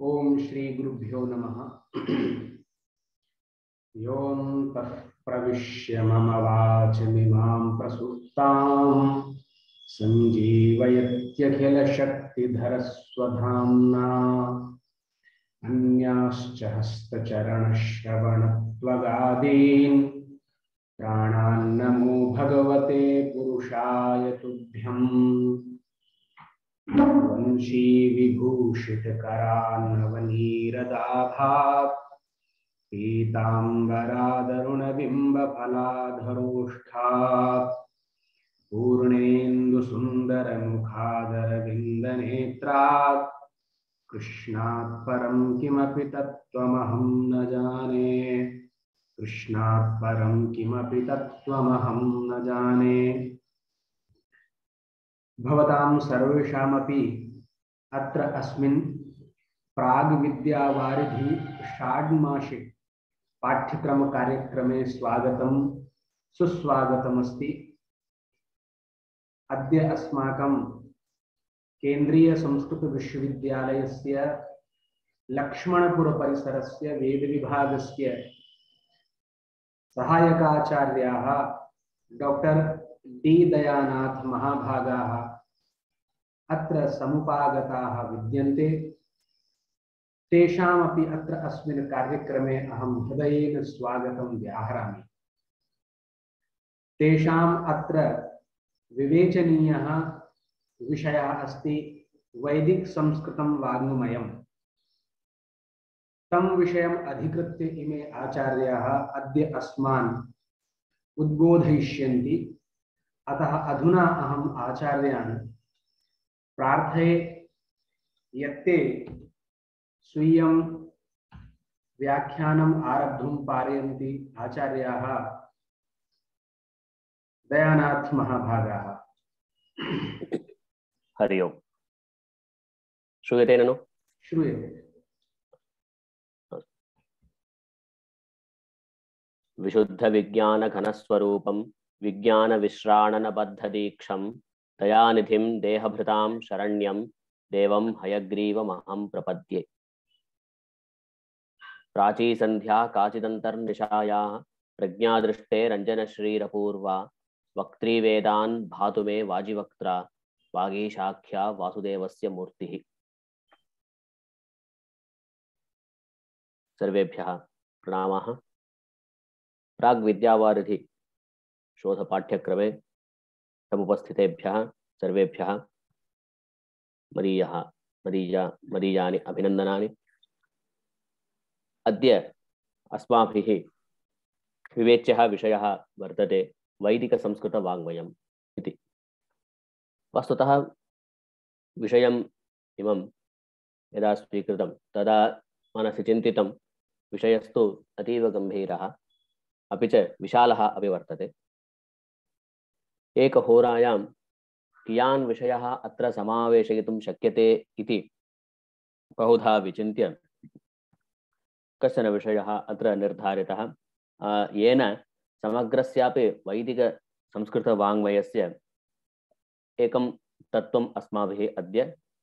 ओम श्री गुरुभ्यो नमः। योऽन्तः प्रविश्य मम वाचमिमां प्रसुप्तां सञ्जीवयत्यखिलशक्तिधरस्वधाम्ना अन्याश्च हस्तचरणश्रवणत्वगादीन् प्राणान्नमो भगवते पुरुषाय तुभ्यम्। वंशी विभूषितकरान्नवनीरदाभात् पीताम्बरादरुणबिम्बफलाधरोष्ठात् पूर्णेन्दुसुन्दरमुखादरविन्दनेत्रात् कृष्णात् परं किमपि तत्त्वमहं न जाने। कृष्णात् परं किमपि तत्त्वमहं न जाने। भवतां सर्वेषामपि अत्र अस्मिन् प्राग्विद्यावारिधि षाड्मासिक पाठ्यक्रम कार्यक्रमे स्वागतं सुस्वागतमस्ति। अद्य अस्माकं केन्द्रीय संस्कृत विश्वविद्यालयस्य लक्ष्मणपुर परिसरस्य वेदविभागस्य सहायकाचार्याः डॉक्टर डी दयानाथ महाभागाः अत्र समुपागताः विद्यन्ते। तेषामपि अत्र अस्मिन् कार्यक्रमे अहं हृदयेन स्वागतं व्याहरामि। तेषाम् अत्र विवेचनीयः विषयः अस्ति वैदिक संस्कृतं वाङ्मयम्। तं विषयम् अधिकृत्य इमे आचार्याः अद्य अस्मान् उद्बोधयिष्यन्ति। अतः अधुना अहम् आचार्यान् प्रार्थये यत्ते स्वीयं व्याख्यानम् आरब्धुं पारयन्ति आचार्याः दयानाथ महाभागाः। हरि ओम्। श्रूयते ननु? श्रूयते। विशुद्धविज्ञानघनस्वरूपं विज्ञानविश्राणनबद्धदीक्षं दयानिधिं देहभृतां शरण्यं देवं हयग्रीवमहं प्रपद्ये। प्राचीसन्ध्या काचिदन्तर्निशायाः प्रज्ञादृष्टेरञ्जनश्रीरपूर्वा वक्त्रीवेदान् भातु मे वाजिवक्त्रा वागीशाख्या वासुदेवस्य मूर्तिः। सर्वेभ्यः प्रणामाः। प्राग्विद्यावारिधि शोधपाठ्यक्रमे समुपस्थितेभ्यः सर्वेभ्यः मदीयानि अभिनन्दनानि। अद्य अस्माभिः विवेच्यः विषयः वर्तते वैदिकसंस्कृतवाङ्मयम् इति। वस्तुतः विषयम् इमं यदा स्वीकृतं तदा मनसि चिन्तितं विषयस्तु अतीव गम्भीरः अपि च विशालः अपि वर्तते। एकहोरायां कियान् विषयः अत्र समावेशयितुं शक्यते इति बहुधा विचिन्त्य कश्चन विषयः अत्र निर्धारितः, येन समग्रस्यापि वैदिकसंस्कृतवाङ्मयस्य एकं तत्त्वम् अस्माभिः अद्य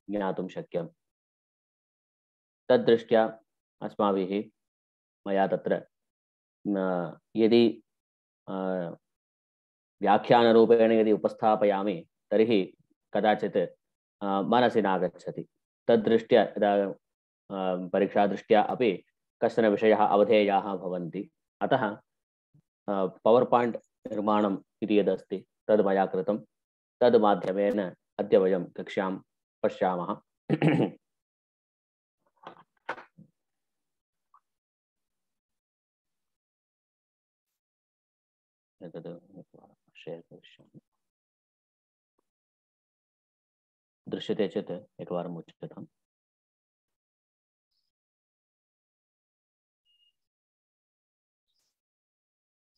ज्ञातुं शक्यम्। तद्दृष्ट्या अस्माभिः मया तत्र यदि व्याख्यानरूपेण यदि उपस्थापयामि तर्हि कदाचित् मनसि नागच्छति। तद्दृष्ट्या यदा परीक्षादृष्ट्या अपि कश्चन विषयः अवधेयाः भवन्ति। अतः पवर् पायिण्ट् निर्माणम् इति यदस्ति तद् मया कृतं। तद् माध्यमेन अद्य वयं कक्ष्यां पश्यामः। दृश्यते चेत् एकवारम् उच्यताम्।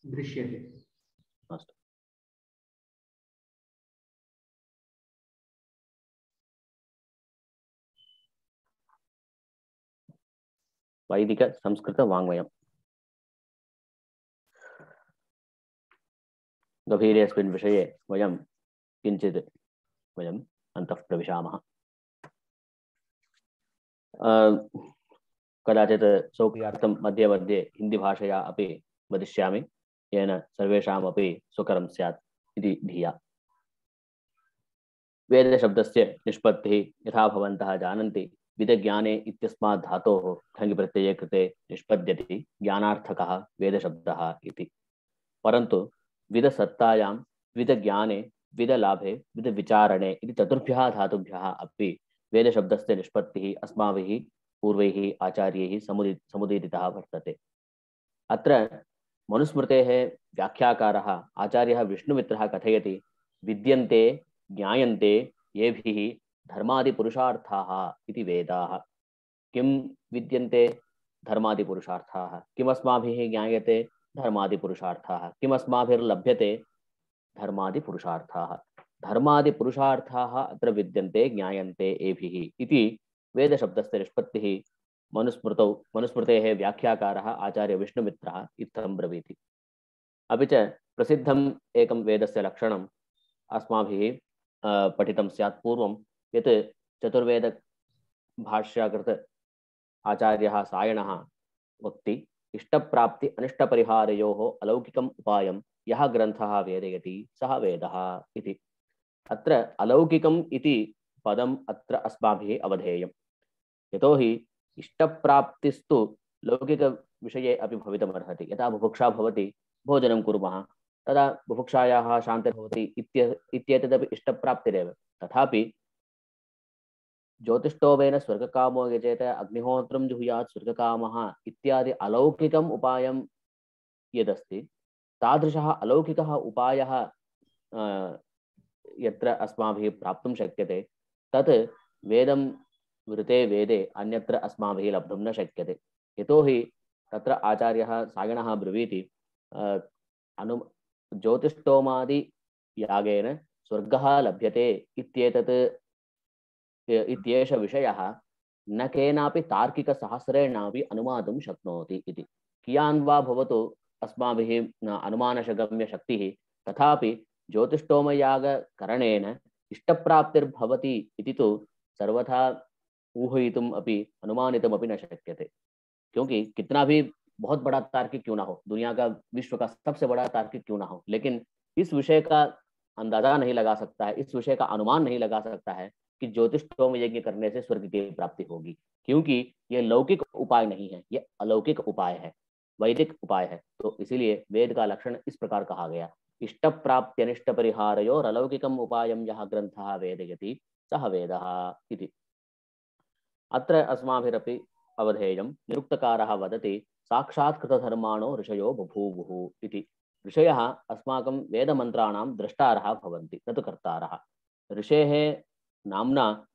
दृश्यते। अस्तु। वैदिकसंस्कृतवाङ्मयम्। गभीरे अस्मिन् विषये वयं किञ्चित् अन्तः प्रविशामः। कदाचित् सौकर्यार्थं मध्ये मध्ये हिन्दीभाषया अपि वदिष्यामि, येन सर्वेषामपि सुकरं स्यात् इति धिया। वेदशब्दस्य निष्पत्तिः यथा भवन्तः जानन्ति, विदज्ञाने इत्यस्मात् धातोः ठञ् प्रत्यये कृते निष्पद्यते ज्ञानार्थकः वेदशब्दः इति। परन्तु विदसत्तायां, विदज्ञाने, विदलाभे, विदविचारणे इति चतुर्भ्यः धातुभ्यः अपि वेदशब्दस्य निष्पत्तिः अस्माभिः पूर्वैः आचार्यैः समुदीरितः वर्तते। अत्र मनुस्मृतेः व्याख्याकारः आचार्यः विष्णुमित्रः कथयति, विद्यन्ते ज्ञायन्ते येभिः धर्मादिपुरुषार्थाः इति वेदाः। किं विद्यन्ते? धर्मादिपुरुषार्थाः। किमस्माभिः ज्ञायते? धर्मादिपुरुषार्थाः। किमस्माभिर्लभ्यते? धर्मादिपुरुषार्थाः। धर्मादिपुरुषार्थाः अत्र विद्यन्ते ज्ञायन्ते एभिः इति वेदशब्दस्य निष्पत्तिः मनुस्मृतेः व्याख्याकारः आचार्य विष्णुमित्रः इत्थं ब्रवीति। अपि च प्रसिद्धम् एकं वेदस्य लक्षणम् अस्माभिः पठितं स्यात् पूर्वं, यत् चतुर्वेद भाष्याकृत आचार्यः सायणः वक्ति, इष्टप्राप्ति अनिष्टपरिहारयोः अलौकिकम् उपायं यः ग्रन्थः वेदयति सः वेदः इति। अत्र अलौकिकम् इति पदम् अत्र अस्माभिः अवधेयम्। यतोहि इष्टप्राप्तिस्तु लौकिकविषये अपि भवितुमर्हति। यथा बुभुक्षा भवति, भोजनं कुर्मः, तदा बुभुक्षायाः शान्तिर्भवति इत्येतदपि इष्टप्राप्तिरेव। तथापि ज्योतिष्टोमेन स्वर्गकामो यजेत, अग्निहोत्रं जुहुयात् स्वर्गकामः इत्यादि अलौकिकम् उपायं यदस्ति, तादृशः अलौकिकः उपायः यत्र अस्माभिः प्राप्तुं शक्यते, तत् वेदं वृते वेदे अन्यत्र अस्माभिः लब्धुं न शक्यते। यतोहि तत्र आचार्यः सायणः ब्रवीति, ज्योतिष्टोमादि यागेन स्वर्गः लभ्यते इत्येष विषयः न केनापि तार्किकशास्त्रेणापि अनुमातुं शक्नोति इति। कियान् वा भवतु अस्माभिः अनुमानशगम्यशक्तिः, तथापि ज्योतिष्टोमयागकरणेन इष्टप्राप्तिर्भवति इति तु सर्वथा ऊहयितुम् अपि अनुमानितुमपि न शक्यते। क्योंकि कितना भी बहुत बड़ा तार्किक क्यों ना हो, दुनिया का, विश्व का सबसे बड़ा तार्किक क्यों ना हो, लेकिन इस विषय का अंदाजा नहीं लगा सकता है, इस विषय का अनुमान नहीं लगा सकता है कि ज्योतिष्टोम यज्ञ करने से स्वर्ग की प्राप्ति होगी। क्योंकि ये लौकिक उपाय नहीं है, ये अलौकिक उपाय है, वैदिक उपाय है। तो इसीलिए वेद का लक्षण इस प्रकार कहा गया, इष्ट प्राप्त्यनिष्ट परिहारयोर अलौकिकम उपायं यः ग्रंथः वेदयति सः वेदः इति। अत्र अस्माभिरपि अवधेयं, निरुक्तकारः वदति, साक्षात् कृतधर्माणो ऋषयो बभूवुः इति। ऋषयः अस्माकं वेदमन्त्राणां द्रष्टारः भवन्ति, न तु कर्तारः। ऋषेः नाम्ना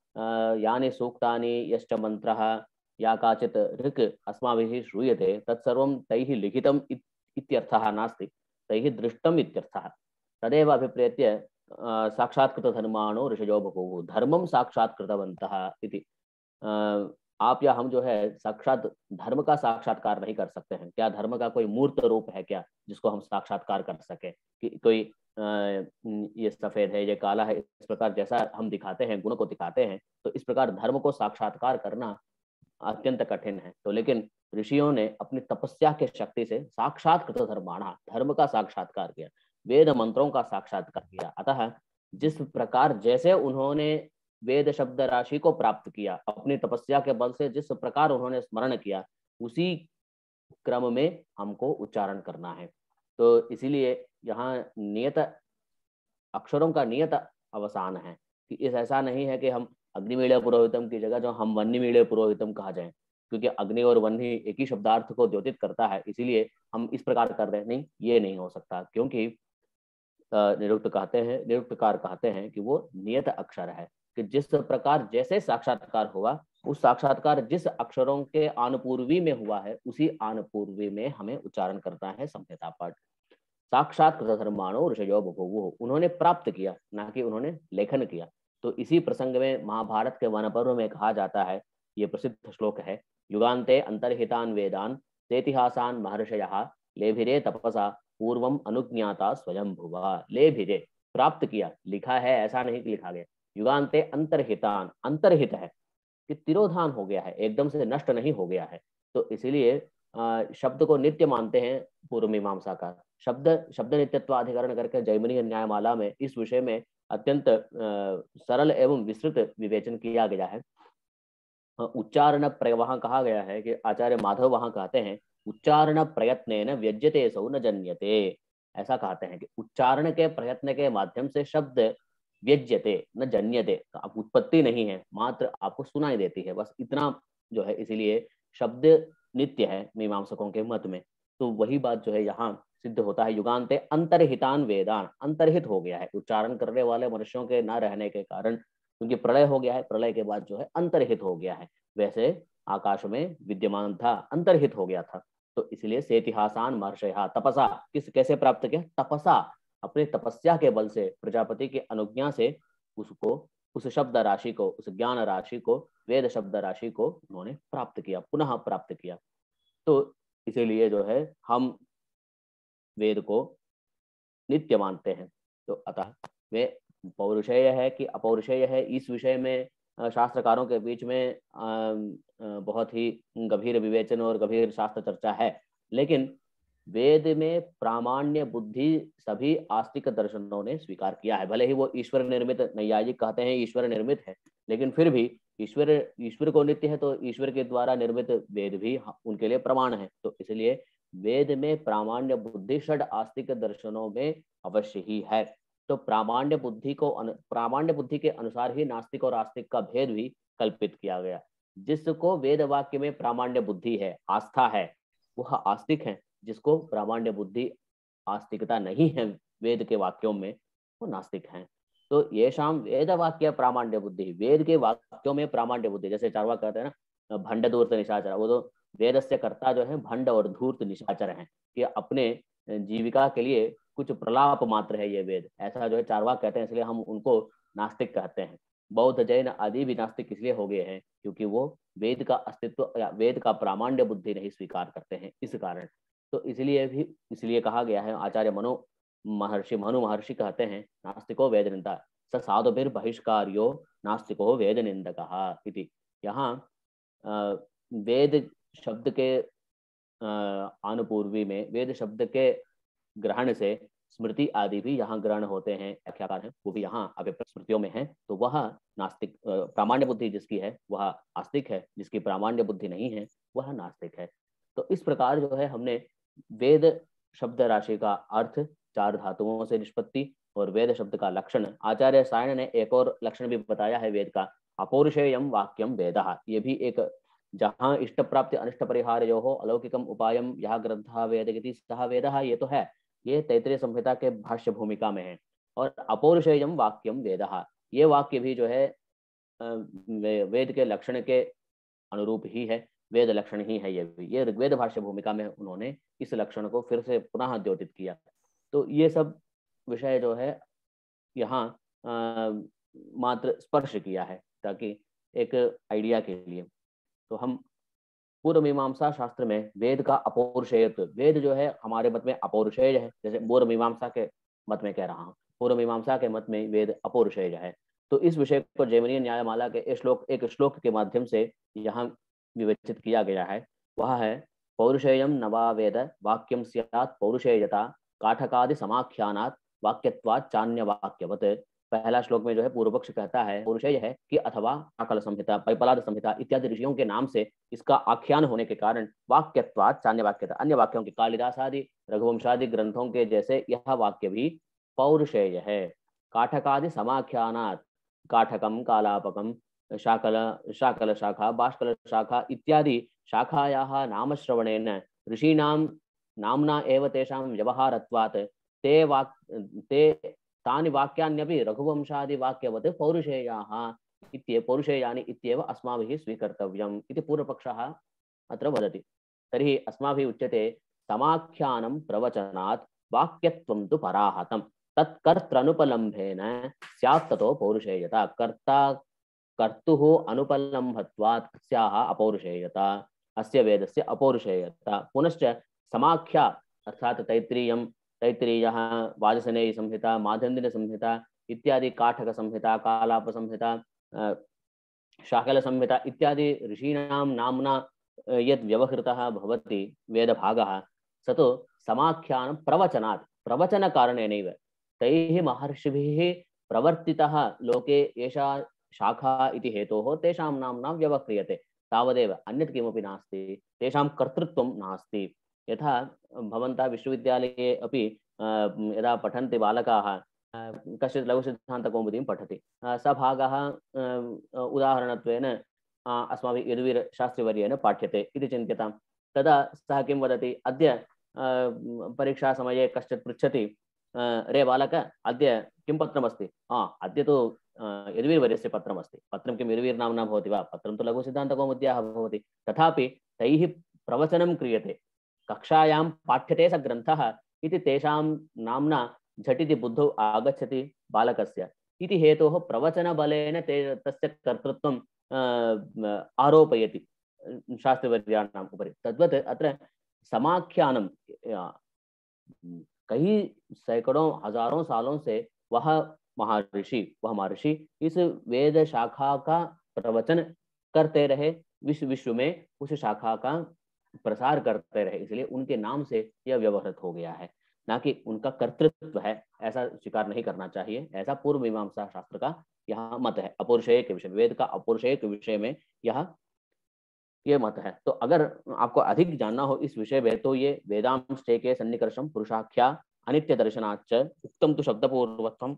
यानि सूक्तानि, यश्च मन्त्रः, या काचित् ऋक् अस्माभिः श्रूयते, तत्सर्वं तैः लिखितम् इत्यर्थः नास्ति, तैः दृष्टम् इत्यर्थः। तदेव अभिप्रेत्य साक्षात्कृतधर्माणो ऋषयो बभूवुः, धर्मं साक्षात्कृतवन्तः इति। आप या हम जो है साक्षात धर्म का साक्षात्कार नहीं कर सकते हैं। क्या धर्म का कोई मूर्त रूप है क्या जिसको हम साक्षात्कार कर सके? कि कोई ये सफेद है, ये काला है, इस प्रकार जैसा हम दिखाते हैं, गुण को दिखाते हैं, तो इस प्रकार धर्म को साक्षात्कार करना अत्यंत कठिन है। तो लेकिन ऋषियों ने अपनी तपस्या के शक्ति से साक्षात कृत धर्माणा, धर्म का साक्षात्कार किया, वेद मंत्रों का साक्षात्कार किया। अतः जिस प्रकार जैसे उन्होंने वेद शब्द राशि को प्राप्त किया, अपनी तपस्या के बल से जिस प्रकार उन्होंने स्मरण किया, उसी क्रम में हमको उच्चारण करना है। तो इसीलिए यहाँ नियत अक्षरों का नियत अवसान है कि इस ऐसा नहीं है कि हम अग्निमीळ पुरोहितम की जगह जो हम वह्निमीळ पुरोहितम कहा जाए, क्योंकि अग्नि और वह्नि एक ही शब्दार्थ को द्योतित करता है, इसीलिए हम इस प्रकार कर रहे हैं। नहीं, ये नहीं हो सकता, क्योंकि निरुक्तकार कहते हैं कि वो नियत अक्षर है, कि जिस प्रकार जैसे साक्षात्कार हुआ, उस साक्षात्कार जिस अक्षरों के आनुपूर्वी में हुआ है, उसी आनुपूर्वी में हमें उच्चारण करना है संहिता पाठ। साक्षात कृतधर्माणो ऋषयो बभूवुः, उन्होंने प्राप्त किया, ना कि उन्होंने लेखन किया। तो इसी प्रसंग में महाभारत के वन पर्व में कहा जाता है, ये प्रसिद्ध श्लोक है, युगान्ते अंतर्हितान वेदान तेतिहासान महर्षयः लेभिरे तपसा पूर्वम अनुज्ञाता स्वयंभुवा। लेभिरे प्राप्त किया, लिखा है, ऐसा नहीं कि लिखा गया। युगान्ते अंतर्हितान, अंतर्हित है, कि तिरोधान हो गया है, एकदम से नष्ट नहीं हो गया है। तो इसीलिए शब्द को नित्य मानते हैं पूर्व मीमांसा का। शब्द नित्यत्वाधिकरण करके जैमिनी न्यायमाला में इस विषय में अत्यंत सरल एवं विस्तृत विवेचन किया गया है। उच्चारण वहां कहा गया है कि आचार्य माधव वहां कहते हैं उच्चारण प्रयत्न न व्यज्यते सौ न जन्यते। ऐसा कहते हैं कि उच्चारण के प्रयत्न के माध्यम से शब्द व्यज्यते न जन्यते, तो उत्पत्ति नहीं है, मात्र आपको सुनाई देती है, बस इतना जो है। इसीलिए शब्द नित्य है मीमांसकों के मत में। तो वही बात जो है यहाँ सिद्ध होता है। युगान्ते अंतर्हितान वेदान, अंतर्हित हो गया है उच्चारण करने वाले मनुष्यों के न रहने के कारण, क्योंकि प्रलय हो गया है, प्रलय के बाद जो है अंतर्हित हो गया है। वैसे आकाश में विद्यमान था, अंतर्हित हो गया था। तो इसलिए से इतिहासान महर्षया तपसा, कैसे प्राप्त किया? तपसा, अपने तपस्या के बल से, प्रजापति की अनुज्ञा से उसको, उस शब्द राशि को, उस ज्ञान राशि को, वेद शब्द राशि को उन्होंने प्राप्त किया, पुनः प्राप्त किया। तो इसीलिए जो है हम वेद को नित्य मानते हैं। तो अतः वे पौरुषेय है कि अपौरुषेय है, इस विषय में शास्त्रकारों के बीच में बहुत ही गंभीर विवेचन और गंभीर शास्त्र चर्चा है। लेकिन वेद में प्रामाण्य बुद्धि सभी आस्तिक दर्शनों ने स्वीकार किया है। भले ही वो ईश्वर निर्मित, नैयायिक कहते हैं ईश्वर निर्मित है, लेकिन फिर भी ईश्वर को नित्य है, तो ईश्वर के द्वारा निर्मित वेद भी उनके लिए प्रमाण है। तो इसलिए वेद में प्रामाण्य बुद्धि षड आस्तिक दर्शनों में अवश्य ही है। तो प्रामाण्य बुद्धि के अनुसार ही नास्तिक और आस्तिक का भेद भी कल्पित किया गया। जिसको वेद वाक्य में प्रामाण्य बुद्धि है, आस्था है, वह आस्तिक है। जिसको प्रामाण्य बुद्धि, आस्तिकता नहीं है वेद के वाक्यों में, वो नास्तिक हैं। तो ये शाम वेद वाक्य प्रामाण्य बुद्धि, वेद के वाक्यों में प्रामाण्य बुद्धि, जैसे चार्वाक कहते हैं ना भंड धूर्त निशाचर, वो तो वेद से कर्ता जो है भंड और धूर्त निशाचर हैं, कि अपने जीविका के लिए कुछ प्रलाप मात्र है ये वेद, ऐसा जो है चार्वाक कहते हैं। इसलिए हम उनको नास्तिक कहते हैं। बौद्ध जैन आदि भी नास्तिक इसलिए हो गए हैं क्योंकि वो वेद का अस्तित्व या वेद का प्रामाण्य बुद्धि नहीं स्वीकार करते हैं, इस कारण। तो इसलिए कहा गया है, आचार्य मनु महर्षि कहते हैं नास्तिको वेद निंदा स साधुभिर बहिष्कार्यो नास्तिको वेद निंदकः इति। यहाँ वेद शब्द के अनुपूर्वी में वेद शब्द के ग्रहण से स्मृति आदि भी यहाँ ग्रहण होते हैं, व्याख्याकार हैं वो भी यहाँ अभिप्राय स्मृतियों में है। तो वह नास्तिक, प्रामाण्य बुद्धि जिसकी है वह आस्तिक है, जिसकी प्रामाण्य बुद्धि नहीं है वह नास्तिक है। तो इस प्रकार जो है हमने वेद शब्द राशि का अर्थ, चार धातुओं से निष्पत्ति और वेद शब्द का लक्षण, आचार्य सायण ने एक और लक्षण भी बताया है वेद का, अपौरुषेयम वाक्यम वेदः। ये भी एक, जहाँ इष्ट प्राप्ति अनिष्ट परिहार जो हो अलौकिकम उपायम यह ग्रंथ वेद सह वेदः, ये तो है, ये तैत्तिरीय संहिता के भाष्य भूमिका में है। और अपौरुषेयम वाक्यम वेदः, ये वाक्य भी जो है वेद के लक्षण के अनुरूप ही है, वेद लक्षण ही है। ये ऋग्वेद भाष्य भूमिका में उन्होंने इस लक्षण को फिर से पुनः द्योतित किया। तो ये सब विषय जो है यहाँ मात्र स्पर्श किया है, ताकि एक आइडिया के लिए। तो हम पूर्व मीमांसा शास्त्र में वेद का अपौरुषेयत्व, वेद जो है हमारे मत में अपौरुषेय है, जैसे पूर्व मीमांसा के मत में कह रहा हूँ, पूर्व मीमांसा के मत में वेद अपौरुषेय है। तो इस विषय को जैमिनी न्यायमाला के एक श्लोक के माध्यम से यहाँ विवेचित किया गया है। वह है पौरुषेयम नवा वेद वाक्यम स्यात् पौरुषेयता काठकादि समाख्यानात् वाक्यत्वात् चान्य वाक्यवत्। पहला श्लोक में जो है पूर्व पक्ष कहता है पौरुषेय है कि अथवा आकल संहिता, पैपलाद संहिता इत्यादि ऋषियों के नाम से इसका आख्यान होने के कारण वाक्यत्वात् चान्य वाक्यता, अन्य वाक्यों के कालिदास आदि रघुवंशादि ग्रंथों के जैसे यह वाक्य भी पौरुषेय है। काठकादि समाख्यानात्, काठकम, कालापकम, शाकल शाखा, बाष्कल शाखा इत्यादि शाखायाः नामश्रवणेन ऋषीणां नाम्ना एव तेषां व्यवहारत्वात् ते तानि वाक्यान्यपि रघुवंशादि वाक्यवत् पौरुषेयाः पौरुषेयानि इत्येव अस्माभिः स्वीकर्तव्यम् इति पूर्वपक्षः अत्र वदति। तर्हि अस्माभिः उच्यते समाख्यानं प्रवचनात् वाक्यत्वं तु पराहतं तत्कर्तृनुपलम्भेन स्यात् ततो पौरुषेयता, कर्तुः अनुपलम्भत्वात् स्याः अपौरुषेयता, अस्य वेदस्य अपौरुषेयता। पुनश्च समाख्या अर्थात तैत्तिरीयः, वाजसेनेयी संहिता, माध्यन्दिनी संहिता इत्यादि, काठक संहिता, कालाप संहिता, शाकल संहिता इत्यादि ऋषीणां नाम्ना यद् व्यवहृतः भवति वेदभागः स तु समाख्यानं प्रवचनात् प्रवचनकारणेनैव तैः महर्षिभिः प्रवर्तितः लोके एषा शाखा इति हेतोः तेषां नाम्ना व्यवह्रियते तावदेव अन्यत् किमपि नास्ति तेषां कर्तृत्वं नास्ति यथा भवन्तः विश्वविद्यालये अपि यदा पठन्ति बालकाः कश्चित् लघुसिद्धान्तकौमुदीं पठति स भागः उदाहरणत्वेन अस्माभिः यदुवीरशास्त्रिवर्येण पाठ्यते इति चिन्त्यतां तदा सः किं वदति अद्य परीक्षासमये कश्चित् पृच्छति रे बालक अद्य किं पत्रमस्ति अद्य तु यदुवीरवर्यस्य पत्रमस्ति पत्रं किं यदुवीरनाम्ना भवति वा पत्रं तु लघुसिद्धान्तकौमुद्याः भवति तथापि तैः प्रवचनं क्रियते कक्षायां पाठ्यते स ग्रन्थः इति तेषां नाम्ना झटिति बुद्धौ आगच्छति बालकस्य इति हेतोः प्रवचनबलेन तस्य कर्तृत्वं आरोपयति शास्त्रिवर्याणाम् उपरि तद्वत् अत्र समाख्यानं कई सैकड़ों हजारों सालों से वह महर्षि इस वेद शाखा का प्रवचन करते रहे विश्व विश्व में उस शाखा का प्रसार करते रहे इसलिए उनके नाम से यह व्यवहृत हो गया है ना कि उनका कर्तृत्व है ऐसा स्वीकार नहीं करना चाहिए ऐसा पूर्व मीमांसा शास्त्र का यह मत है अपौरुषेय के विषय वेद का अपौरुषेय के विषय में यह मत है। तो अगर आपको अधिक जानना हो इस विषय में तो ये वेदांशे के सन्निकर्षम पुरुषाख्या अनित्य दर्शनाच्च उक्तम तो शब्दपूर्वत्वम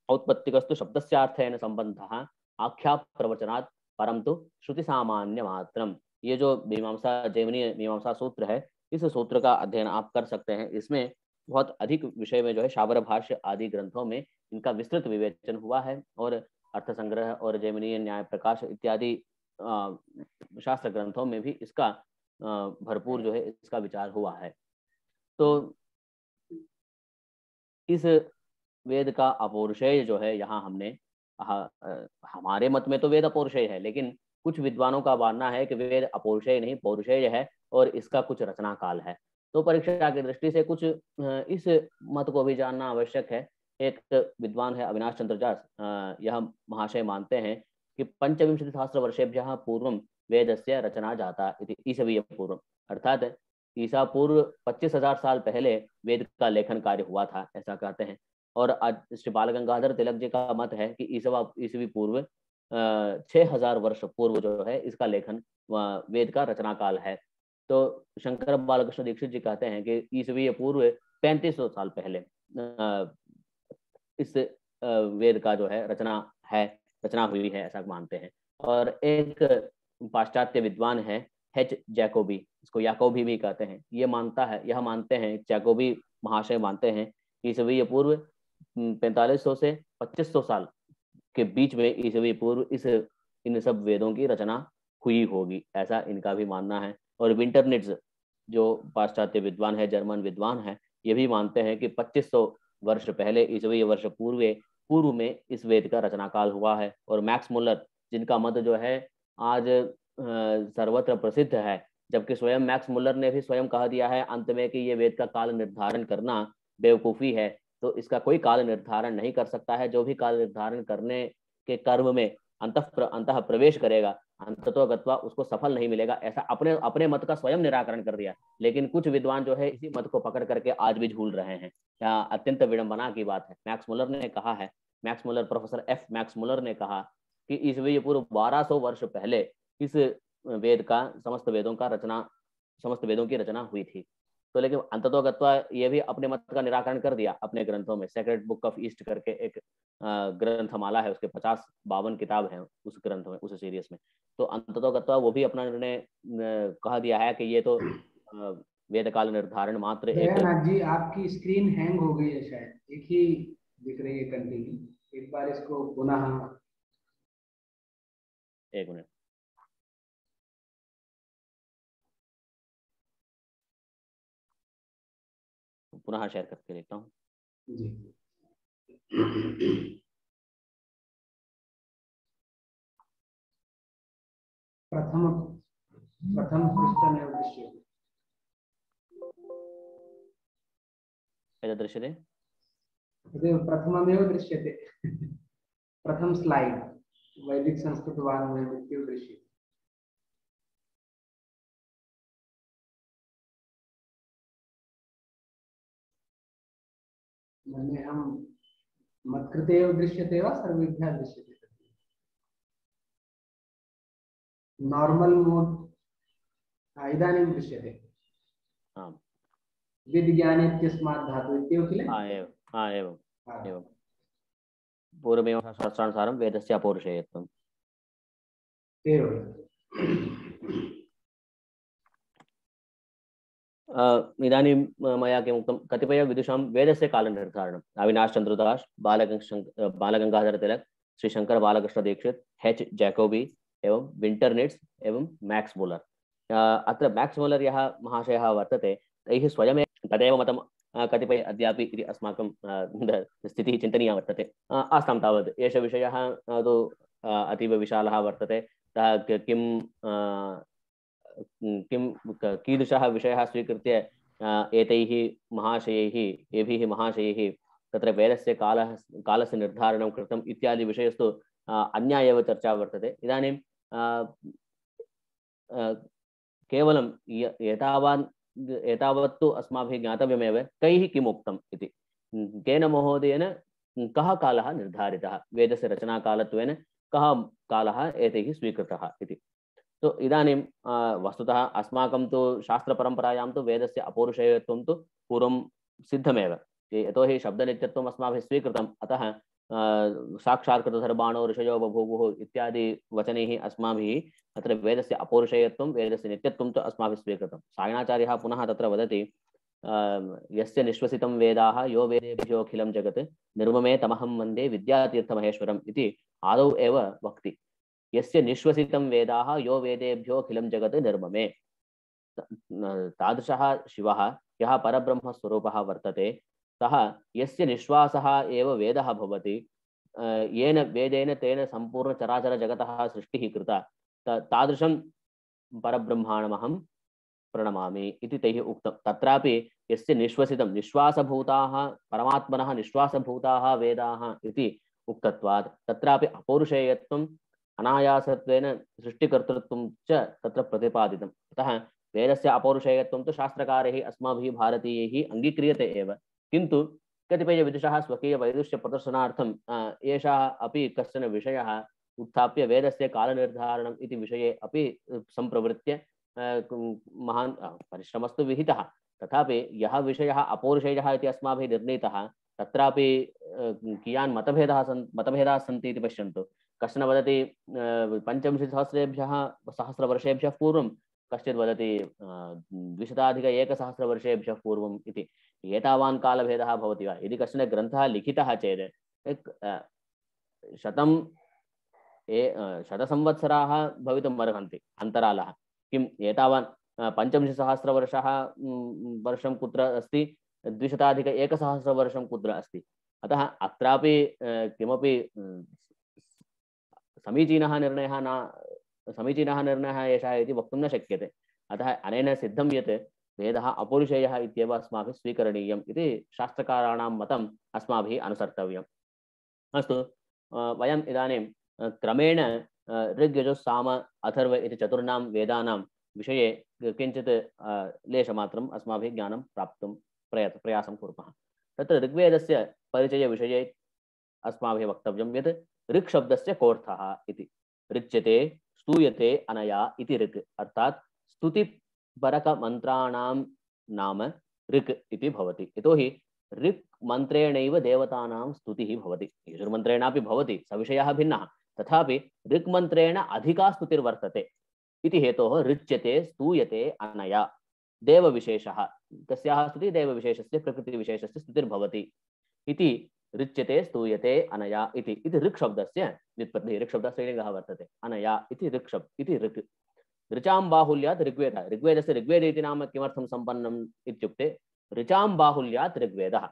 औत्पत्तिकस्तु शब्दस्यार्थेन संबंधः आख्या प्रवचनात् परम तो श्रुति सामान्य मात्रम ये जो मीमांसा जैमिनीय मीमांसा सूत्र है इस सूत्र का अध्ययन आप कर सकते हैं इसमें बहुत अधिक विषय में जो है शाबर भाष्य आदि ग्रंथों में इनका विस्तृत विवेचन हुआ है और अर्थ संग्रह और जैमिनीय न्याय प्रकाश इत्यादि शास्त्र ग्रंथों में भी इसका भरपूर जो है इसका विचार हुआ है। तो इस वेद का अपौरुषेय जो है यहाँ हमने हमारे मत में तो वेद अपौरुषेय है लेकिन कुछ विद्वानों का मानना है कि वेद अपौरुषेय नहीं पौरुषेय है और इसका कुछ रचना काल है। तो परीक्षा की दृष्टि से कुछ इस मत को भी जानना आवश्यक है। एक विद्वान है अविनाश चंद्र जास यह महाशय मानते हैं कि 25 सहस्रवर्षेभ्यः पूर्वं वेदस्य रचना जाता इति ईसवीय पूर्व अर्थात ईसा पूर्व 25,000 साल पहले वेद का लेखन कार्य हुआ था ऐसा कहते हैं। और श्री बाल गंगाधर तिलक जी का मत है कि ईसवी पूर्व 6,000 वर्ष पूर्व जो है इसका लेखन वेद का रचना काल है। तो शंकर बालकृष्ण दीक्षित जी कहते हैं कि ईसवीय पूर्व 3500 साल पहले इस वेद का जो है रचना हुई है ऐसा मानते हैं। और एक पाश्चात्य विद्वान है एच जैकोबी इसको याकोबी भी कहते हैं यह मानते हैं जैकोबी महाशय मानते हैं कि ईसवीय पूर्व 4500 से 2500 साल के बीच में ईसवीय पूर्व इन सब वेदों की रचना हुई होगी ऐसा इनका भी मानना है। और विंटरनिट्ज जो पाश्चात्य विद्वान है जर्मन विद्वान है ये भी मानते हैं कि 2500 वर्ष पहले ईसवीय वर्ष पूर्व में इस वेद का रचना काल हुआ है। और मैक्स मुलर जिनका मत जो है आज सर्वत्र प्रसिद्ध है जबकि स्वयं मैक्स मुलर ने भी स्वयं कह दिया है अंत में कि ये वेद का काल निर्धारण करना बेवकूफ़ी है। तो इसका कोई काल निर्धारण नहीं कर सकता है जो भी काल निर्धारण करने के कर्म में अंतः प्रवेश करेगा अंततो गत्वा उसको सफल नहीं मिलेगा ऐसा अपने मत का स्वयं निराकरण कर दिया। लेकिन कुछ विद्वान जो है इसी मत को पकड़ करके आज भी झूल रहे हैं। यह अत्यंत विडंबना की बात है। मैक्स मुलर ने कहा है प्रोफेसर एफ मैक्स मुलर ने कहा कि ईसवीय पूर्व 1200 वर्ष पहले इस वेद का समस्त वेदों की रचना हुई थी। तो लेकिन अंततो गत्वा ये भी अपने मत का निराकरण कर दिया अपने ग्रंथों में। सेक्रेड बुक ऑफ ईस्ट करके एक ग्रंथमाला है उसके 52 किताब हैं उस ग्रंथ में उस सीरीज में। तो अंततो गत्वा वो भी अपना निर्णय कह दिया है कि ये तो वेद काल निर्धारण मात्र नाथ जी आपकी स्क्रीन हैंग हो गई है शायद एक ही दिख रही है कंटिन्यू एक बार इसको पुनः एक मिनट पुनः शेयर करके देखता हूँ जी। प्रथम पृष्ठमेव दृश्यते यदा दृश्यते तदेव प्रथममेव दृश्यते प्रथम स्लाइड वैदिक संस्कृत वाङ्मय मृत्यु दृश्य। मन्ये हम मत्कृते एव दृश्यते वा सर्वेभ्यः दृश्यते? नॉर्मल मोड इदानीं दृश्यते। आम् विज्ञान इत्यस्मात् धातु इत्येव किल? एवं एवं पूर्वमेव शास्त्रानुसारं वेदस्य अपौरुषेयत्वम्। एवम्। इदानीं मया किम् उक्तं, कतिपय विदुषां वेदस्य कालनिर्धारणम् अविनाश चंद्र दास, बालगंगाधर तिलक, श्री शंकर बालकृष्ण दीक्षित, एच जैकोबी एवं विंटरनिट्स एवं मैक्स मुलर। अत्र मैक्स मुलर यः महाशयः वर्तते तैः स्वयमेव तदेव मतं कतिपय अद्यापि इति अस्माकं स्थितिः चिन्तनीया वर्तते। आस्तां तावत् एषः विषयः तु अतीव विशालः वर्तते। किं कीदृशः विषयः स्वीकृत्य एतैः महाशयैः एभिः महाशयैः तत्र वेदस्य कालस्य निर्धारणं कृतम् इत्यादि विषयस्तु अन्या एव चर्चा वर्तते। इदानीं केवलं एतावत्तु अस्माभिः ज्ञातव्यमेव कैः किम् उक्तम् इति, केन महोदयेन कः कालः निर्धारितः, वेदस्य रचनाकालत्वेन कः कालः एतैः स्वीकृतः इति। तो इदानीं वस्तुतः अस्माकं तु शास्त्रपरम्परायां तु वेदस्य अपौरुषेयत्वं तु पूर्वं सिद्धमेव, यतोहि शब्दनित्यत्वम् अस्माभिः स्वीकृतम्, अतः साक्षात् कृतधर्माणो ऋषयो बभूवुः इत्यादि वचनैः अस्माभिः अत्र वेदस्य अपौरुषेयत्वं वेदस्य नित्यत्वं तु अस्माभिः स्वीकृतं। सायणाचार्यः पुनः तत्र वदति यस्य निश्वसितं वेदाः यो वेदेभ्योऽखिलं जगत् निर्ममे तमहं वन्दे विद्यातीर्थमहेश्वरम् इति आदौ एव वक्ति। यस्य निश्वसितं वेदाः यो वेदेभ्योऽखिलं जगत् निर्ममे, तादृशः शिवः यः परब्रह्मस्वरूपः वर्तते, सः यस्य निश्वासः एव वेदः भवति, येन वेदेन तेन सम्पूर्णचराचरजगतः सृष्टिः कृता, तादृशं परब्रह्माणमहं प्रणमामि इति तैः उक्तं। तत्रापि यस्य निश्वसितं, निश्वासभूताः परमात्मनः निश्वासभूताः वेदाः इति उक्तत्वात् तत्रापि अपौरुषेयत्वम् अनायासत्वेन सृष्टिकर्तृत्वं च तत्र प्रतिपादितम्। अतः वेदस्य अपौरुषेयत्वं तु शास्त्रकारैः अस्माभिः भारतीयैः अङ्गीक्रियते एव, किन्तु कतिपय विदुषः स्वकीय वैदुष्य प्रदर्शनार्थं एषः अपि कश्चन विषयः उत्थाप्य वेदस्य कालनिर्धारणम् इति विषये अपि सम्प्रवृत्य महान् परिश्रमस्तु विहितः, तथापि यः विषयः अपौरुषेयः इति अस्माभिः निर्णीतः तत्रापि कियान् मतभेदाः सन्ति इति पश्यन्तु। कश्चन वदति 25,000 पूर्वं, कश्चित् वदति 200,000 पूर्वम् इति। एतावान् कालभेदः भवति वा? यदि कश्चन ग्रन्थः लिखितः चेत् 100 संवत्सराः भवितुम् अर्हन्ति अन्तरालः। किम् एतावान् 25,000 वर्षं कुत्र अस्ति, 200,000 कुत्र अस्ति? अतः अत्रापि किमपि समीचीनः निर्णयः एषः इति वक्तुं न शक्यते। अतः अनेन सिद्धं यत् वेदः अपौरुषेयः इत्येव अस्माभिः स्वीकरणीयम् इति शास्त्रकाराणां मतम् अस्माभिः अनुसर्तव्यम्। अस्तु, वयम् इदानीं क्रमेण ऋग्यजुस्साम अथर्व इति चतुर्णां वेदानां विषये किञ्चित् लेशमात्रम् अस्माभिः ज्ञानं प्राप्तुं प्रयासं कुर्मः। तत्र ऋग्वेदस्य परिचयविषये अस्माभिः वक्तव्यं यत् ऋक् शब्दस्य कोऽर्थः इति। ऋच्यते स्तूयते अनया इति ऋक्, अर्थात् स्तुतिपरकमन्त्राणां नाम ऋक् इति भवति। यतोहि ऋक् मन्त्रेणैव देवतानां स्तुतिः भवति। यजुर्मन्त्रेणापि भवति, स विषयः भिन्नः, तथापि ऋक् मन्त्रेण अधिका स्तुतिर्वर्तते इति हेतोः ऋच्यते स्तूयते अनया। देवविशेषः, तस्याः स्तुतिः देवविशेषस्य प्रकृतिविशेषस्य स्तुतिर्भवति इति ऋच्यते स्तूयते अनया इति ऋक् शब्दस्य व्युत्पत्तिः। ऋक् शब्दः स्त्रीलिङ्गः वर्तते, अनया इति ऋक् इति ऋक्। ऋचां बाहुल्यात् ऋग्वेदः, ऋग्वेदस्य ऋग्वेद इति नाम किमर्थं संपन्नम् इत्युक्ते ऋचां बाहुल्यात् ऋग्वेदः,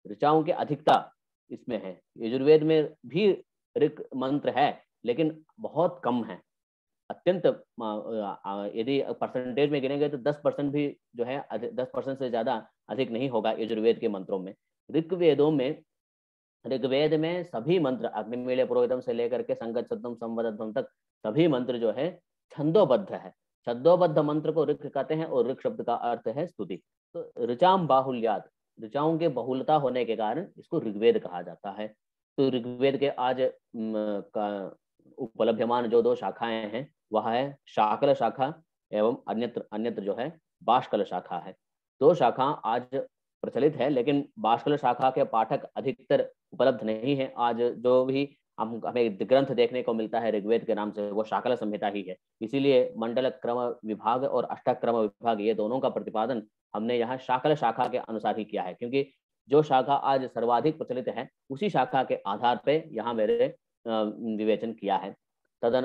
ऋचाओं की अधिकता इसमें है। यजुर्वेद में भी ऋक् मंत्र है लेकिन बहुत कम है, अत्यंत यदि परसेंटेज में गिनेंगे तो 10% भी जो है 10% से ज्यादा अधिक नहीं होगा यजुर्वेद के मंत्रों में। ऋग्वेदों में ऋग्वेद में सभी मंत्र अग्निमीले पुरोहितम से लेकर के संगच्छद्म संवदध्वम तक सभी मंत्र जो है छंदोबद्ध है। छंदोबद्ध मंत्र को ऋक् कहते हैं और ऋक् शब्द का अर्थ है स्तुति। तो ऋचाम बाहुल्यात, ऋचाओं के बहुलता होने के कारण इसको ऋग्वेद कहा जाता है। तो ऋग्वेद के आज उपलभ्यमान जो 2 शाखाएं हैं वह है शाकल शाखा एवं अन्यत्र अन्यत्र जो है बाष्कल शाखा है। 2 शाखा आज प्रचलित है, लेकिन बाष्कल शाखा के पाठक अधिकतर उपलब्ध नहीं है। आज जो भी हमें ग्रंथ देखने को मिलता है ऋग्वेद के नाम से वो शाकल संहिता ही है। इसीलिए मंडल क्रम विभाग और अष्टक्रम विभाग ये दोनों का प्रतिपादन हमने यहाँ शाकल शाखा के अनुसार ही किया है, क्योंकि जो शाखा आज सर्वाधिक प्रचलित है उसी शाखा के आधार पे यहाँ मेरे विवेचन किया है। तदन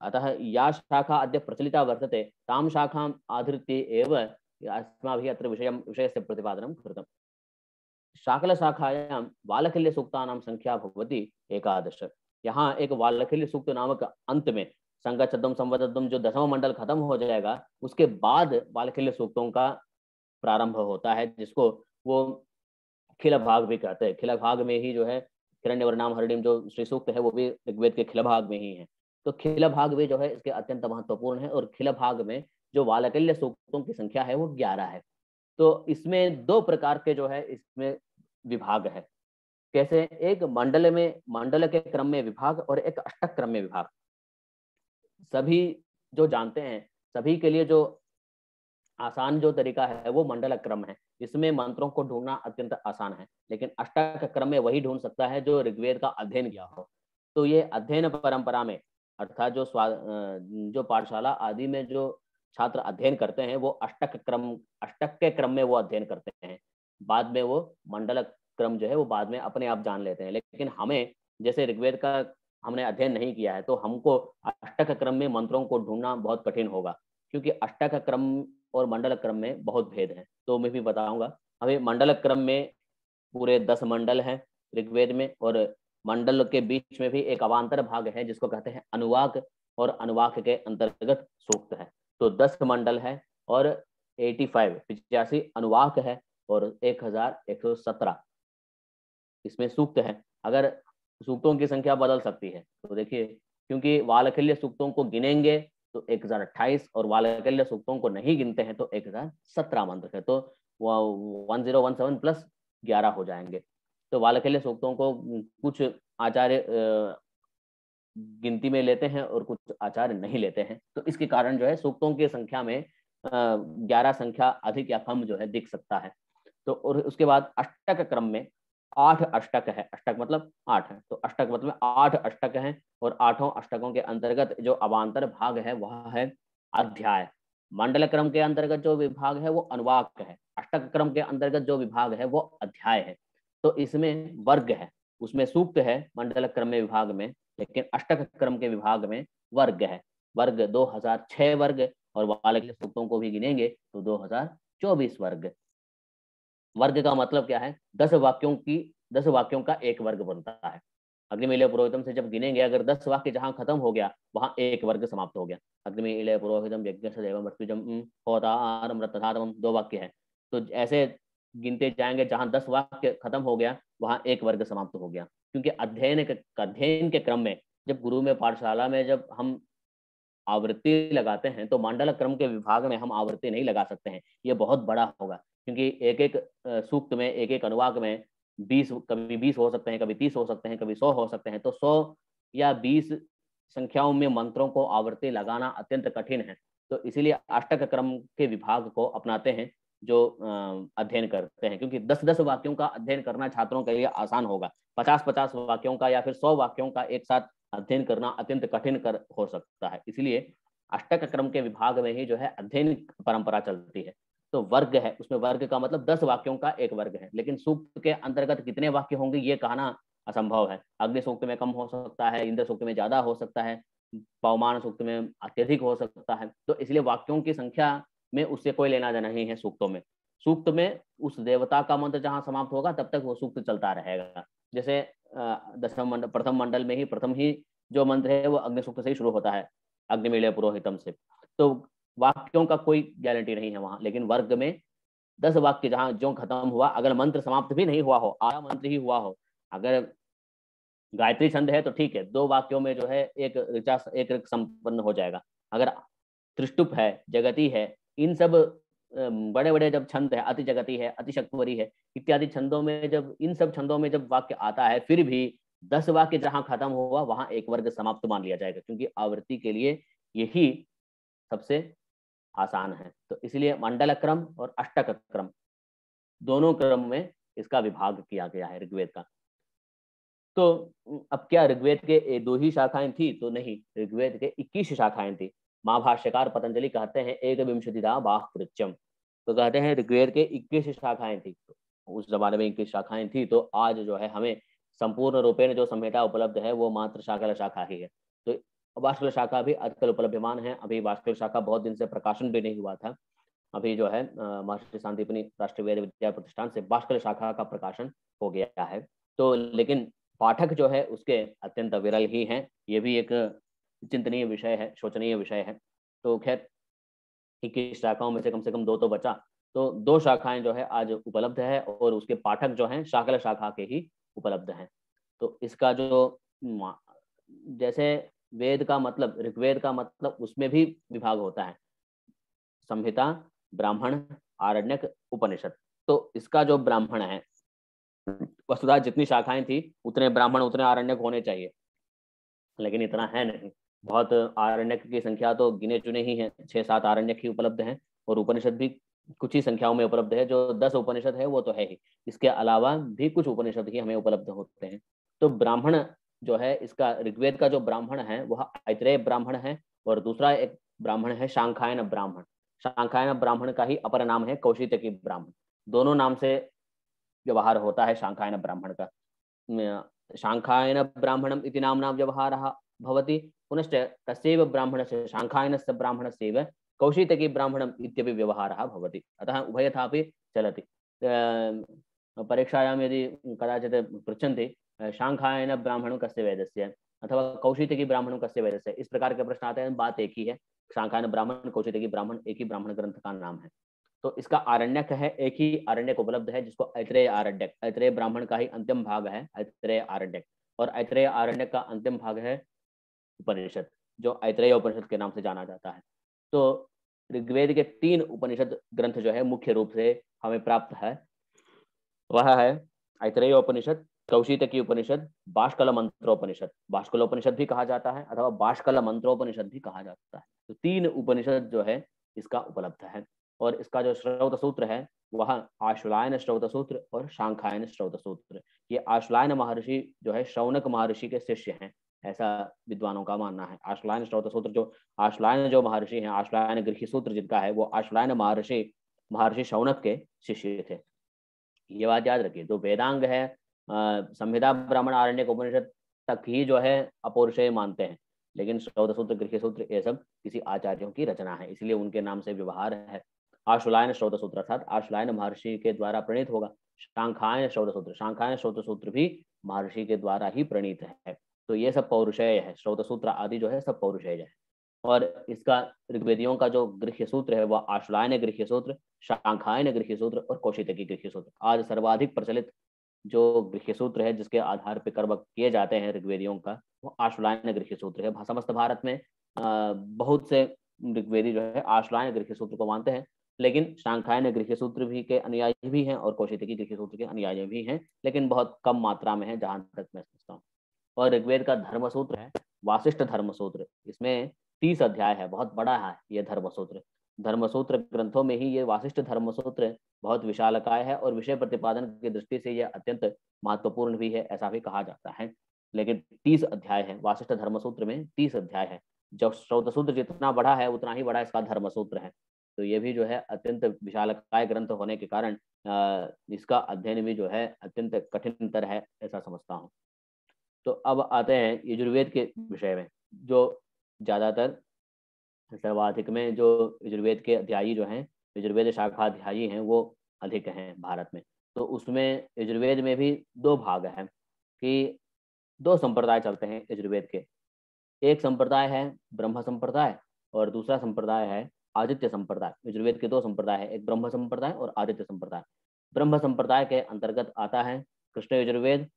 अतः या शाखा अद्य प्रचलिता वर्तते तां शाखाम् आधृत्य एव अस्माभिः अत्र विषयस्य प्रतिपादनं कृतम्। शाकल शाखायां वालखिल्य सूक्तानां संख्या भवति 11। यहाँ एक वालखिल्य सूक्त नामक अंत में संगच्छद्म संवदध्वम जो 10वां मंडल खत्म हो जाएगा उसके बाद वालखिल्य सूक्तों का प्रारंभ होता है, जिसको वो खिल भाग भी कहते हैं। खिल भाग में ही जो है हिरण्यवर्णाम हरिणीम जो श्री सूक्त है वो भी ऋग्वेद के खिल भाग में ही है। तो खिल भाग भी जो है इसके अत्यंत महत्वपूर्ण है और खिल भाग में जो वालकल्य सूक्तों की संख्या है वो 11 है। तो इसमें 2 प्रकार के जो है इसमें विभाग है। कैसे? एक मंडल में मंडल के क्रम में विभाग और एक अष्टक क्रम में विभाग। सभी जो जानते हैं सभी के लिए जो आसान जो तरीका है वो मंडल क्रम है, इसमें मंत्रों को ढूंढना अत्यंत आसान है। लेकिन अष्टक क्रम में वही ढूंढ सकता है जो ऋग्वेद का अध्ययन किया हो। तो ये अध्ययन परंपरा में अर्थात जो पाठशाला आदि में जो छात्र अध्ययन करते हैं वो अष्टक के क्रम में वो अध्ययन करते हैं। बाद में वो मंडल क्रम जो है वो बाद में अपने आप जान लेते हैं। लेकिन हमें जैसे ऋग्वेद का हमने अध्ययन नहीं किया है तो हमको अष्टक क्रम में मंत्रों को ढूंढना बहुत कठिन होगा, क्योंकि अष्टक क्रम और मंडल क्रम में बहुत भेद है। तो मैं भी बताऊंगा। हमें मंडल क्रम में पूरे 10 मंडल हैं ऋग्वेद में, और मंडल के बीच में भी एक अवांतर भाग है जिसको कहते हैं अनुवाक, और अनुवाक के अंतर्गत सूक्त है। तो 10 मंडल है और 85 अनुवाक है और 1117 इसमें सूक्त है। अगर सूक्तों की संख्या बदल सकती है तो देखिए, क्योंकि वालखिल्य सूक्तों को गिनेंगे तो 1028 और वालकल्य सूक्तों को नहीं गिनते हैं तो 1017 मंत्र है। तो 1017 प्लस 11 हो जाएंगे। तो वालकल्य सूक्तों को कुछ आचार्य गिनती में लेते हैं और कुछ आचार्य नहीं लेते हैं। तो इसके कारण जो है सूक्तों की संख्या में 11 संख्या अधिक या कम जो है दिख सकता है। तो और उसके बाद अष्टक क्रम में 8 अष्टक है। अष्टक मतलब 8 है, तो अष्टक मतलब 8 अष्टक हैं और 8 अष्टकों के अंतर्गत जो अवांतर भाग है वह है अध्याय। मंडल क्रम के अंतर्गत जो विभाग है वो अनुवाक है, अष्टक क्रम के अंतर्गत जो विभाग है वो अध्याय है। तो इसमें वर्ग है, उसमें सूक्त है मंडल क्रम में विभाग में, लेकिन अष्टक क्रम के विभाग में वर्ग है। वर्ग 2006 वर्ग, और वालकल्य सूक्तों को भी गिनेंगे तो 2024 वर्ग। वर्ग का मतलब क्या है? 10 वाक्यों का एक वर्ग बनता है। अग्निमीले पुरोहितम से जब गिनेंगे, अगर 10 वाक्य जहां खत्म हो गया वहां एक वर्ग समाप्त हो गया। अग्निमीले पुरोहितम यज्ञ सदैव मृत्युजम होतारम रत्नधातम 2 वाक्य है। तो ऐसे गिनते जाएंगे, जहां 10 वाक्य खत्म हो गया वहां एक वर्ग समाप्त हो गया। क्योंकि अध्ययन के क्रम में जब गुरु में पाठशाला में जब हम आवृत्ति लगाते हैं तो मंडल क्रम के विभाग में हम आवृत्ति नहीं लगा सकते हैं, ये बहुत बड़ा होगा। क्योंकि एक एक सूक्त में एक एक अनुवाक में 20 कभी 20 हो सकते हैं, कभी 30 हो सकते हैं, कभी 100 हो सकते हैं। तो 100 या 20 संख्याओं में मंत्रों को आवृत्ति लगाना अत्यंत कठिन है। तो इसीलिए अष्टक क्रम के विभाग को अपनाते हैं जो अध्ययन करते हैं, क्योंकि 10-10 वाक्यों का अध्ययन करना छात्रों के लिए आसान होगा। 50-50 वाक्यों का या फिर 100 वाक्यों का एक साथ अध्ययन करना अत्यंत कठिन हो सकता है। इसलिए अष्टक क्रम के विभाग में ही जो है अध्ययन परंपरा चलती है। तो वर्ग है, उसमें वर्ग का मतलब 10 वाक्यों का एक वर्ग है। लेकिन सूक्त के अंतर्गत कितने वाक्य होंगे ये कहना असंभव है। अग्नि सूक्त में कम हो सकता है, इंद्र सूक्त में ज्यादा हो सकता है, पवमान सूक्त में अत्यधिक हो सकता है। तो इसलिए वाक्यों की संख्या में उससे कोई लेना देना नहीं है। सूक्तों में उस देवता का मंत्र जहां समाप्त होगा तब तक वो सूक्त चलता रहेगा। जैसे प्रथम मंडल में ही प्रथम ही जो मंत्र है वो अग्नि सूक्त से ही शुरू होता है, अग्निमीले पुरोहितम से। तो वाक्यों का कोई गारंटी नहीं है वहां। लेकिन वर्ग में 10 वाक्य जहां जो खत्म हुआ, अगर मंत्र समाप्त भी नहीं हुआ हो, आधा मंत्र ही हुआ हो, अगर गायत्री छंद है तो ठीक है, 2 वाक्यों में जो है एक ऋचा एक ऋक संपन्न हो जाएगा। अगर त्रिष्टुप है, जगती है, इन सब बड़े बड़े जब छंद है, अति जगती है, अति शक्वरी है इत्यादि छंदों में, जब इन सब छंदों में जब वाक्य आता है, फिर भी 10 वाक्य जहां खत्म हुआ वहां एक वर्ग समाप्त मान लिया जाएगा, क्योंकि आवृत्ति के लिए यही सबसे आसान है। तो इसलिए मंडल क्रम और अष्टक क्रम दोनों क्रम में इसका विभाग किया गया है ऋग्वेद का। तो अब क्या ऋग्वेद के 2 ही शाखाएं थी? तो नहीं, ऋग्वेद के 21 शाखाएं थी। महाभाष्यकार पतंजलि कहते हैं एक विंशतिदा बाह्कृत्यम, तो कहते हैं ऋग्वेद के 21 शाखाएं थी। तो उस जमाने में 21 शाखाएं थी, तो आज जो है हमें संपूर्ण रूपेण जो संहिता उपलब्ध है वो मात्र शाकल शाखा ही है। तो भास्कर शाखा भी आजकल उपलब्धमान है। अभी भास्कर शाखा बहुत दिन से प्रकाशन भी नहीं हुआ था। अभी जो है महर्षि सांदीपनि राष्ट्रीय वेद विद्या प्रतिष्ठान से भास्कर शाखा का प्रकाशन हो गया है। तो लेकिन पाठक जो है उसके अत्यंत विरल ही हैं। ये भी एक चिंतनीय विषय है, शोचनीय विषय है। तो खैर 21 शाखाओं में से कम 2 तो बचा, तो 2 शाखाएं जो है आज उपलब्ध है और उसके पाठक जो हैं शाकल शाखा के ही उपलब्ध हैं। तो इसका जो जैसे वेद का मतलब, ऋग्वेद का मतलब, उसमें भी विभाग होता है, संहिता, ब्राह्मण, आरण्यक, उपनिषद। तो इसका जो ब्राह्मण है, वस्तुतः जितनी शाखाएं थी उतने ब्राह्मण उतने आरण्यक होने चाहिए, लेकिन इतना है नहीं। बहुत आरण्यक की संख्या तो गिने चुने ही हैं, 6-7 आरण्यक ही उपलब्ध हैं, और उपनिषद भी कुछ ही संख्याओं में उपलब्ध है। जो 10 उपनिषद है वो तो है ही, इसके अलावा भी कुछ उपनिषद ही हमें उपलब्ध होते हैं। तो ब्राह्मण जो है, इसका ऋग्वेद का जो ब्राह्मण है वह ऐत्रेय ब्राह्मण है, और दूसरा एक ब्राह्मण है शांखायन ब्राह्मण। शांखायन ब्राह्मण का ही अपर नाम है कौशितकी ब्राह्मण। दोनों नाम से व्यवहार होता है शांखायन ब्राह्मण का। शांखायन ब्राह्मणम इति नाम्ना व्यवहारः भवति, पुनश्च तस्यैव ब्राह्मणस्य शांखायनस्य ब्राह्मणस्यैव कौशितकी ब्राह्मणम इत्यपि व्यवहारः भवति। अतः उभयथापि चलति। परीक्षायां यदि कदाचित् पृच्छन्ति शांखायन ब्राह्मणं कस्य वेदस्य अथवा कौशितकी ब्राह्मणं कस्य वेदस्य, इस प्रकार के प्रश्न आते हैं, बात एक ही है। शांखायन ब्राह्मण, कौशितकी ब्राह्मण एक ही ब्राह्मण ग्रंथ का नाम है। तो इसका आरण्यक है, एक ही आरण्यक उपलब्ध है जिसको ऐत्रेय आरण्यक, ऐत्रेय ब्राह्मण का ही अंतिम भाग है ऐत्रेय आरण्यक, और ऐत्रेय आरण्यक का अंतिम भाग है उपनिषद, जो ऐत्रेय उपनिषद के नाम से जाना जाता है। तो ऋग्वेद के 3 उपनिषद ग्रंथ जो है मुख्य रूप से हमें प्राप्त है, वह है ऐत्रेय उपनिषद, कौशितकी उपनिषद, बाष्कल मंत्रोपनिषद। बाष्कलोपनिषद भी कहा जाता है अथवा बाष्कल मंत्रोपनिषद भी कहा जाता है। तो 3 उपनिषद जो है इसका उपलब्ध है। और इसका जो श्रौत सूत्र है वह आश्वलायन श्रौत सूत्र और शांखायन श्रौत सूत्र। ये आश्वलायन महर्षि जो है शौनक महर्षि के शिष्य हैं, ऐसा विद्वानों का मानना है। आश्वलायन श्रौत सूत्र जो आश्वलायन जो महर्षि हैं, आश्वलायन गृह्य सूत्र जिनका है, वो आश्वलायन महर्षि शौनक के शिष्य थे। ये बात याद रखिए। जो वेदांग है, संहिता, ब्राह्मण, आरण्यक, उपनिषद तक ही जो है अपौरुषेय मानते हैं, लेकिन श्रौत सूत्र, गृह्य सूत्र ये सब किसी आचार्यों की रचना है, इसलिए उनके नाम से व्यवहार है। आश्वलायन श्रौत सूत्र अर्थात आश्वलायन महर्षि के द्वारा प्रणीत होगा। शांखायन श्रौत सूत्र, शांखायन श्रौत सूत्र भी महर्षि के द्वारा ही प्रणीत है। तो ये सब पौरुषेय है, श्रौत सूत्र आदि जो है सब पौरुषेय है। और इसका ऋग्वेदियों का जो गृह्य सूत्र है वह आश्वलायन गृह्य सूत्र, शांखायन गृह्य सूत्र और कौशितकी गृह्य सूत्र। आज सर्वाधिक प्रचलित जो गृह्य सूत्र है जिसके आधार पर कर्म किए जाते हैं ऋग्वेदियों का, वो आश्वलायन गृह्य सूत्र है। समस्त भारत में बहुत से ऋग्वेदी जो है आश्वलायन गृह्य सूत्र को मानते हैं, लेकिन शांखायन गृह्य सूत्र भी के अनुयायी भी हैं और कौशितकी गृह्य सूत्र के अनुयायी भी हैं, लेकिन बहुत कम मात्रा में है जहां तक मैं समझता हूँ। और ऋग्वेद का धर्म सूत्र है वासिष्ठ धर्म सूत्र। इसमें 30 अध्याय है, बहुत बड़ा है ये धर्म सूत्र। धर्म सूत्र ग्रंथों में ही ये वासिष्ठ धर्म सूत्र बहुत विशालकाय है और विषय प्रतिपादन की दृष्टि से यह अत्यंत महत्वपूर्ण भी है, ऐसा भी कहा जाता है। लेकिन 30 अध्याय है वासिष्ठ धर्म सूत्र में, 30 अध्याय है। जब श्रौत सूत्र जितना बड़ा है उतना ही बड़ा इसका धर्म सूत्र है। तो ये भी जो है अत्यंत विशालकाय ग्रंथ होने के कारण इसका अध्ययन भी जो है अत्यंत कठिनतर है, ऐसा समझता हूँ। तो अब आते हैं यजुर्वेद के विषय में। जो ज़्यादातर सर्वाधिक में जो यजुर्वेद के अध्यायी जो हैं, यजुर्वेद शाखा अध्यायी हैं, वो अधिक हैं भारत में। तो उसमें यजुर्वेद में भी 2 भाग हैं कि 2 संप्रदाय चलते हैं यजुर्वेद के। एक संप्रदाय है ब्रह्म संप्रदाय और दूसरा संप्रदाय है आदित्य संप्रदाय। यजुर्वेद के 2 संप्रदाय है, एक ब्रह्म संप्रदाय और आदित्य संप्रदाय। ब्रह्म संप्रदाय के अंतर्गत आता है कृष्ण यजुर्वेद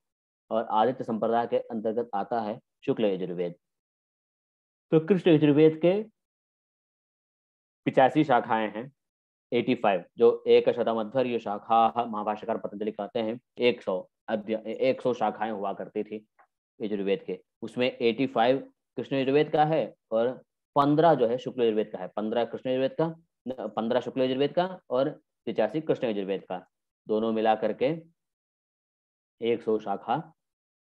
और आदित्य संप्रदाय के अंतर्गत आता है शुक्ल यजुर्वेद। तो कृष्ण यजुर्वेद के 85 शाखाएं हैं, 85, जो 100 अध्वर्य शाखा महाभाष्यकार पतंजलि कहते हैं। 100 शाखाएं हुआ करती थी यजुर्वेद के, उसमें 85 कृष्ण यजुर्वेद का है और 15 जो है शुक्ल यजुर्वेद का है। 15 कृष्ण यजुर्वेद का, 15 शुक्ल यजुर्वेद का और 85 कृष्ण यजुर्वेद का, दोनों मिला करके 100 शाखा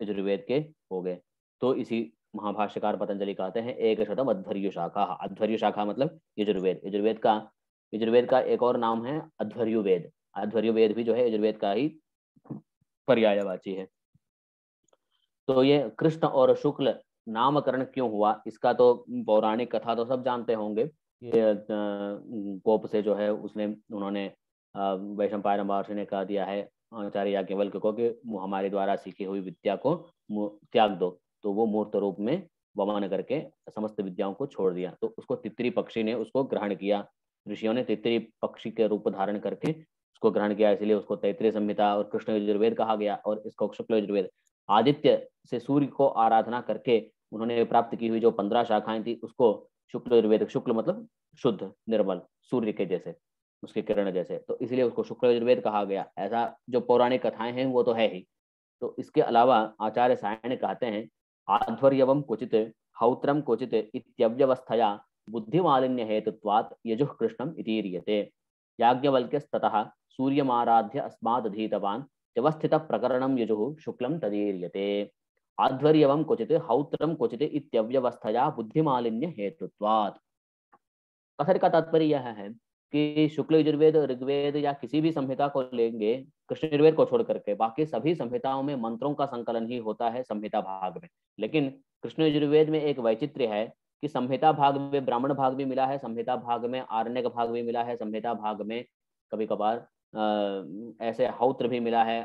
यजुर्वेद के हो गए। तो इसी महाभाष्यकार पतंजलि कहते हैं 100 अध्वर्य शाखा। अध्वर्य शाखा मतलब यजुर्वेद। यजुर्वेद का एक और नाम है अध्वर्युवेद। अध्वर्युवेद भी जो है यजुर्वेद का ही पर्यायवाची है। तो ये कृष्ण और शुक्ल नामकरण क्यों हुआ, इसका तो पौराणिक कथा तो सब जानते होंगे। ये गोप से जो है उन्होंने वैशंपायन महर्षि ने कह दिया है आचार्य याज्ञवल्क्य को कि हमारे द्वारा सीखी हुई विद्या को त्याग दो, तो वो मूर्त रूप में वमन करके समस्त विद्याओं को छोड़ दिया। तो उसको तित्री पक्षी ने उसको ग्रहण किया, ऋषियों ने तित्री पक्षी के रूप धारण करके उसको ग्रहण किया, इसलिए उसको तैत्तिरीय संहिता और कृष्ण यजुर्वेद कहा गया। और इसको शुक्ल यजुर्वेद, आदित्य से सूर्य को आराधना करके उन्होंने प्राप्त की हुई जो 15 शाखाएं थी उसको शुक्ल यजुर्वेद, शुक्ल मतलब शुद्ध निर्मल, सूर्य के जैसे, उसके किरण जैसे, तो इसलिए उसको शुक्ल यजुर्वेद कहा गया। ऐसा जो पौराणिक कथाएं हैं वो तो है ही। तो इसके अलावा आचार्य सायण कहते हैं आध्वर्यवम क्वचित हौत्रम क्वचित इत्यव्यवस्थया बुद्धिमालिन्य हेतुत्वात् यजुः कृष्णम इति रीयते। याज्ञवल्क्यस्ततः सूर्यमाराध्य अस्मादधीतवान् व्यवस्थित प्रकरणम यजुः शुक्लम तदीर्यते। आध्वर्यवम क्वचित हौत्रम क्वचित इत्यव्यवस्थया बुद्धिमालिन्य हेतुत्वात्। कथन का तात्पर्य यह है कि शुक्ल यजुर्वेद, ऋग्वेद या किसी भी संहिता को लेंगे, कृष्ण यजुर्वेद को छोड़ करके बाकी सभी संहिताओं में मंत्रों का संकलन ही होता है संहिता भाग में। लेकिन कृष्ण यजुर्वेद में एक वैचित्र्य है कि संहिता भाग में ब्राह्मण भाग भी मिला है, संहिता भाग में आरण्यक भाग भी मिला है, संहिता भाग में कभी कभार ऐसे हौत्र भी मिला है,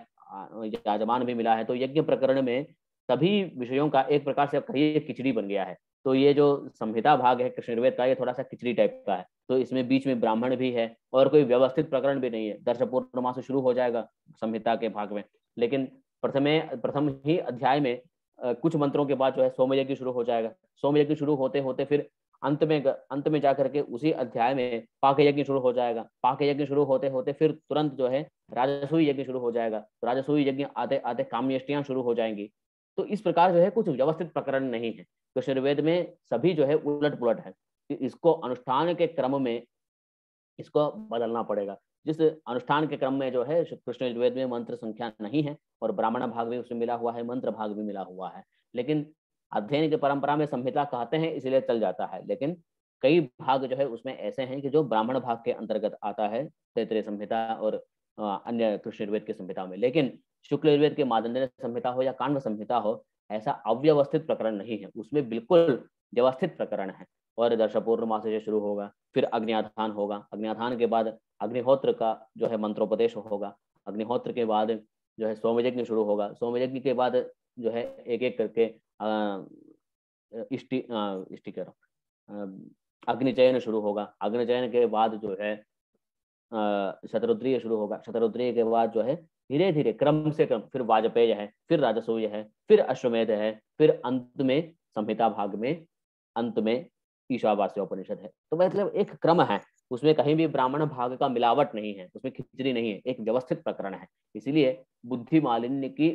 याजमान भी मिला है। तो यज्ञ प्रकरण में सभी विषयों का एक प्रकार से कहिए खिचड़ी बन गया है। तो ये जो संहिता भाग है कृष्ण यजुर्वेद का, ये थोड़ा सा खिचड़ी टाइप का है। तो इसमें बीच में ब्राह्मण भी है और कोई व्यवस्थित प्रकरण भी नहीं है। दर्श पूर्णिमा से शुरू हो जाएगा संहिता के भाग में, लेकिन प्रथम ही अध्याय में कुछ मंत्रों के बाद जो है सोमयज्ञ शुरू हो जाएगा। सोमयज्ञ शुरू होते होते फिर अंत में जाकर के उसी अध्याय में पाक यज्ञ शुरू हो जाएगा। पाक यज्ञ शुरू होते होते फिर तुरंत जो है राजसूय यज्ञ शुरू हो जाएगा। तो राजसूय यज्ञ आते आते काम्यष्टियां शुरू हो जाएंगी। तो इस प्रकार जो है कुछ व्यवस्थित प्रकरण नहीं है। कृष्ण यजुर्वेद में सभी जो है उलट पुलट है। इसको अनुष्ठान के क्रम में इसको बदलना पड़ेगा। जिस अनुष्ठान के क्रम में जो है कृष्ण यजुर्वेद में मंत्र संख्या नहीं है और ब्राह्मण भाग भी उसमें मिला हुआ है, मंत्र भाग भी मिला हुआ है, लेकिन अध्ययन की परंपरा में संहिता कहते हैं इसलिए चल जाता है। लेकिन कई भाग जो है उसमें ऐसे हैं कि जो ब्राह्मण भाग के अंतर्गत आता है, तैत्तिरीय संहिता और अन्य कृष्ण यजुर्वेद की संहिता में। लेकिन शुक्ल यजुर्वेद के मार्कंडेय संहिता हो या काण्व संहिता हो, ऐसा अव्यवस्थित प्रकरण नहीं है, उसमें बिल्कुल व्यवस्थित प्रकरण है। और दर्श पूर्णिमा से शुरू होगा, फिर अग्न्याधान होगा, अग्न्याधान के बाद अग्निहोत्र का जो है मंत्रोपदेश होगा, अग्निहोत्र के बाद जो है सोमयज्ञ शुरू होगा, सोमयज्ञ के बाद जो है एक एक करके अग्निचयन शुरू होगा, अग्निचयन के बाद जो है शतरुद्रीय शुरू होगा, शतरुद्रीय के बाद जो है धीरे धीरे क्रम से क्रम फिर वाजपेय है, फिर राजसूय है, फिर अश्वमेध है, फिर अंत में संहिता भाग में अंत में ईशावास्योपनिषद है। तो मतलब एक क्रम है, उसमें कहीं भी ब्राह्मण भाग का मिलावट नहीं है, उसमें खिचड़ी नहीं है, एक व्यवस्थित प्रकरण है। इसीलिए बुद्धि मालिन्य की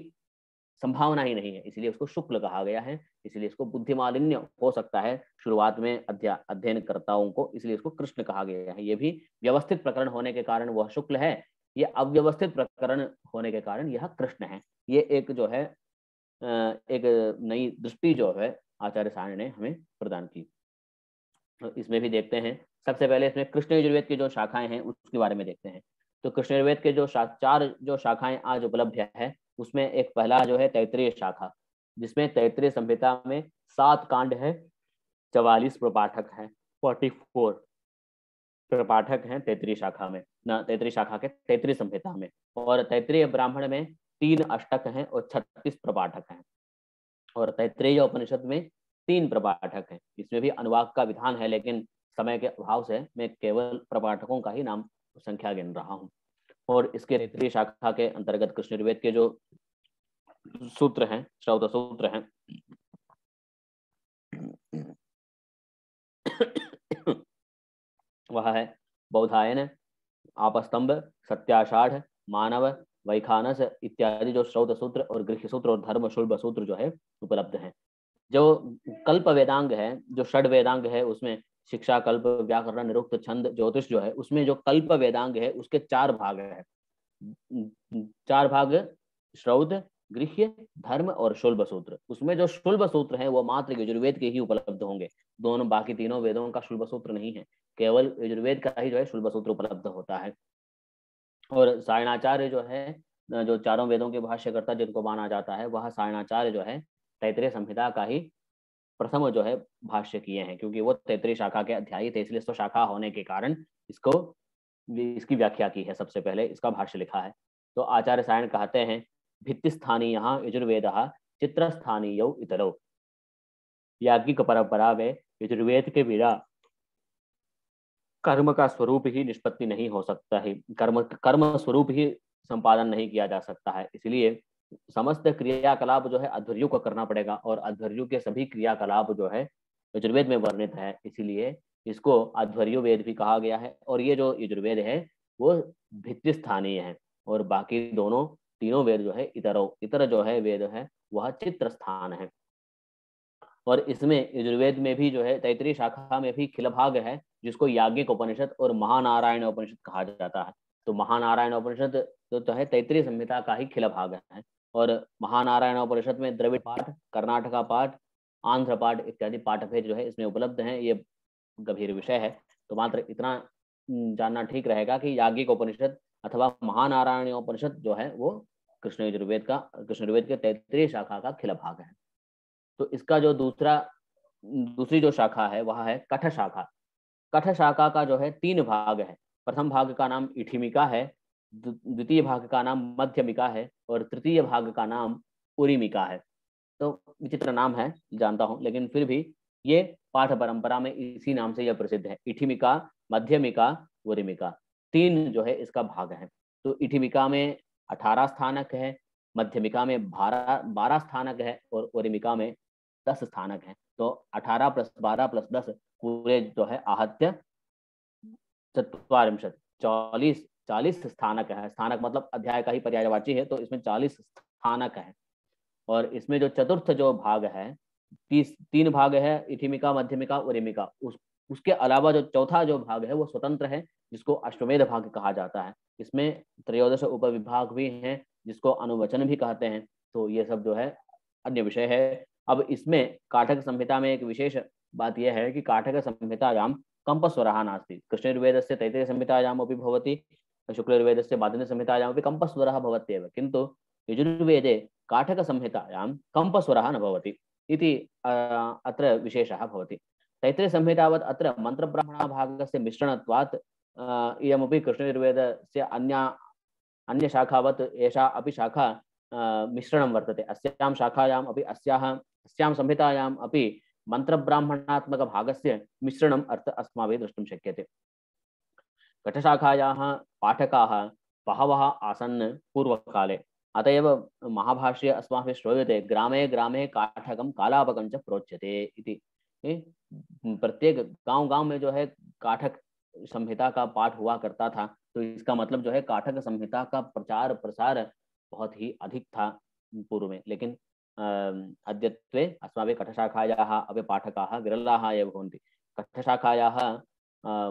संभावना ही नहीं है, इसलिए उसको शुक्ल कहा गया है। इसलिए इसको बुद्धि मालिन्य हो सकता है शुरुआत में अध्ययनकर्ताओं को, इसलिए इसको कृष्ण कहा गया है। ये भी व्यवस्थित प्रकरण होने के कारण वह शुक्ल है, ये अव्यवस्थित प्रकरण होने के कारण यह कृष्ण है। ये एक जो है एक नई दृष्टि जो है आचार्य सायण ने हमें प्रदान की। तो इसमें भी देखते हैं, सबसे पहले इसमें कृष्ण यजुर्वेद की जो शाखाएं हैं उसके बारे में देखते हैं। तो कृष्ण यजुर्वेद के जो 4 जो शाखाएं आज उपलब्ध है, उसमें एक पहला जो है तैत्तिरीय शाखा, जिसमें तैत्तिरीय संहिता में 7 कांड है, 44 प्रपाठक है, 44 प्रपाठक हैं तैत्तिरीय शाखा में, तैत्तिरीय शाखा के तैत्तिरीय संहिता में। और तैत्तिरीय ब्राह्मण में 3 अष्टक हैं और 36 प्रपाठक हैं। और तैत्तिरीय उपनिषद में 3 प्रपाठक हैं। इसमें भी अनुवाद का विधान है, लेकिन समय के अभाव से मैं केवल प्रपाठकों का ही नाम संख्या गिन रहा हूँ। और इसके तैत्तिरीय शाखा के अंतर्गत कृष्ण यजुर्वेद के जो सूत्र हैं, श्रौत सूत्र हैं। वह है बौधायन, आपस्तंभ, सत्याषाढ़, मानव, वैखानस इत्यादि जो श्रौत सूत्र और गृह्य सूत्र और धर्म शुल्ब सूत्र जो है उपलब्ध हैं। जो कल्प वेदांग है, जो षड वेदांग है, उसमें शिक्षा, कल्प, व्याकरण, निरुक्त, छंद, ज्योतिष जो है, उसमें जो कल्प वेदांग है उसके 4 भाग है। 4 भाग श्रौत, गृह्य, धर्म और शुल्ब सूत्र। उसमें जो शुल्ब सूत्र है वो मात्र यजुर्वेद के ही उपलब्ध होंगे। दोनों बाकी तीनों वेदों का शुल्ब सूत्र नहीं है, केवल यजुर्वेद का ही जो है शुल्ब सूत्र उपलब्ध होता है। और सायणाचार्य जो है, जो चारों वेदों के भाष्यकर्ता जिनको माना जाता है, वह सायणाचार्य जो है तैत्तिरीय संहिता का ही प्रथम जो है भाष्य किए हैं, क्योंकि वो तैत्तिरीय शाखा के अध्यायी थे, इसलिए तो शाखा होने के कारण इसकी व्याख्या की है, सबसे पहले इसका भाष्य लिखा है। तो आचार्य सायण कहते हैं, भित्ति स्थानीय यजुर्वेद, चित्र स्थानीय इतरो। याज्ञिक परंपरा में यजुर्वेद के बिना कर्म का स्वरूप ही निष्पत्ति नहीं हो सकता है, कर्म स्वरूप ही संपादन नहीं किया जा सकता है। इसलिए समस्त क्रियाकलाप जो है अध्वर्यु को करना पड़ेगा, और अध्वर्यु के सभी क्रियाकलाप जो है यजुर्वेद में वर्णित है, इसीलिए इसको अध्वर्यु वेद भी कहा गया है। और ये जो यजुर्वेद है वो भित्ति स्थानीय है, और बाकी तीनों वेद जो है इतर जो है वेद है वह चित्र स्थान है। और इसमें यजुर्वेद में भी जो है तैत्तिरीय शाखा में भी खिल भाग है, जिसको याज्ञिक उपनिषद और महानारायण उपनिषद कहा जाता है। तो महानारायण उपनिषद तो है तैत्तिरीय संहिता का ही खिल भाग है, और महानारायण उपनिषद में द्रविड़ पाठ, कर्नाटका पाठ, आंध्र पाठ इत्यादि पाठ भेद जो है इसमें उपलब्ध हैं। ये गंभीर विषय है, तो मात्र इतना जानना ठीक रहेगा कि याज्ञिक उपनिषद अथवा महानारायण उपनिषद जो है वो कृष्ण यजुर्वेद के तैत्तिरीय शाखा का खिल भाग है। तो इसका जो दूसरी जो शाखा है वह है कठ शाखा। कठ शाखा का जो है 3 भाग है। प्रथम भाग का नाम इठिमिका है, द्वितीय भाग का नाम मध्यमिका है, और तृतीय भाग का नाम उरिमिका है। तो विचित्र नाम है जानता हूं, लेकिन फिर भी ये पाठ परंपरा में इसी नाम से यह प्रसिद्ध है। इठिमिका, मध्यमिका, उरिमिका 3 जो है इसका भाग है। तो इठिमिका में 18 स्थानक है, मध्यमिका में 12 स्थानक है, और उरिमिका में 10 स्थानक है। तो 18 + 12 + 10 पूरे जो है आहत्य 40 स्थानक है। स्थानक मतलब अध्याय का ही पर्यायवाची है, तो इसमें 40 स्थानक है। और इसमें जो चतुर्थ जो भाग है, 3 भाग है, इठिमिका, मध्यमिका, उरिमिका। उसके अलावा जो चौथा जो भाग है वो स्वतंत्र है, जिसको अश्वमेध भाग कहा जाता है। इसमें 13 उपविभाग भी हैं, जिसको अनुवचन भी कहते हैं। तो ये सब जो है अन्य विषय है। अब इसमें काठक संहिता में एक विशेष बात यह है कि काठक संहितायां कंपस्वरः नास्ति। कृष्णयजुर्वेदस्य तैत्तिरीय संहितायाम् अपि भवति, शुक्लयजुर्वेदस्य मादन्य संहितायाम् अपि कंपस्वरः भवत्येव, किन्तु यजुर्वेदे काठक संहितायां कंपस्वरः न भवति इति अत्र विशेषः भवति। तैत्तिरीय संहितावत् अत्र मंत्रब्राह्मण भागस्य मिश्रणत्वात् इयमपि कृष्णयजुर्वेदस्य अन्य शाखावत् एषा अपि शाखा मिश्रणं वर्तते। अस्यां शाखायाम् अपि अस्यां संहितायाम् अपि मंत्रब्राह्मणात्मक भागस्य मिश्रणम् अस्माभिः द्रष्टुं शक्यते। कठशाखायाः पाठकाः बहवः आसन् पूर्वकाले, अतएव महाभाष्ये अस्माभिः श्रूयते ग्रामे ग्रामे काठकं कालापकं च प्रोच्यते इति। प्रत्येक गांव में जो है काठक संहिता का पाठ हुआ करता था। तो इसका मतलब जो है काठक संहिता का प्रचार प्रसार बहुत ही अधिक था पूर्व में। लेकिन अद्यत्वे अस्माभिः कठशाखायाः अपि पाठकाः विरलाः एव भवन्ति। कठशाखायाः